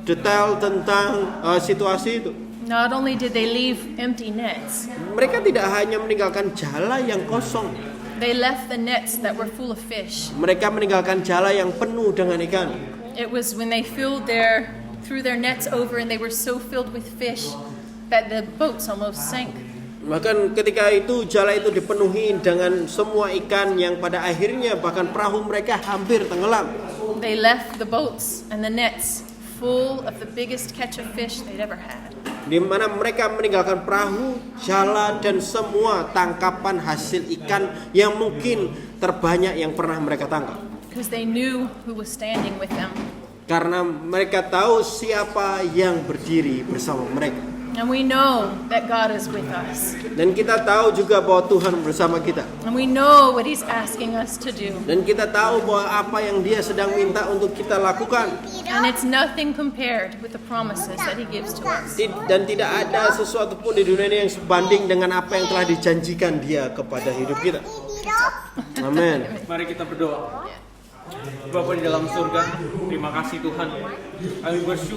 detail tentang situasi itu. Not only did they leave empty nets, Mereka tidak hanya meninggalkan jala yang kosong. they left the nets that were full of fish. Mereka meninggalkan jala yang penuh dengan ikan. It was when they threw their nets over and they were so filled with fish that the boats almost sank. Bahkan ketika itu jala itu dipenuhi dengan semua ikan yang pada akhirnya bahkan perahu mereka hampir tenggelam. They left the boats and the nets full of the biggest catch of fish they'd ever had. Di mana mereka meninggalkan perahu, jala dan semua tangkapan hasil ikan yang mungkin terbanyak yang pernah mereka tangkap. Because they knew who was standing with them. Karena mereka tahu siapa yang berdiri bersama mereka. And we know that God is with us. Dan kita tahu juga bahwa Tuhan bersama kita. And we know what He's asking us to do. Dan kita tahu bahwa apa yang Dia sedang minta untuk kita lakukan. And it's nothing compared with the promises that He gives to us. Dan tidak ada sesuatu pun di dunia ini yang sebanding dengan apa yang telah dijanjikan Dia kepada hidup kita. Amin. Mari kita berdoa. Bapa di dalam surga, terima kasih Tuhan. Kami bersyukur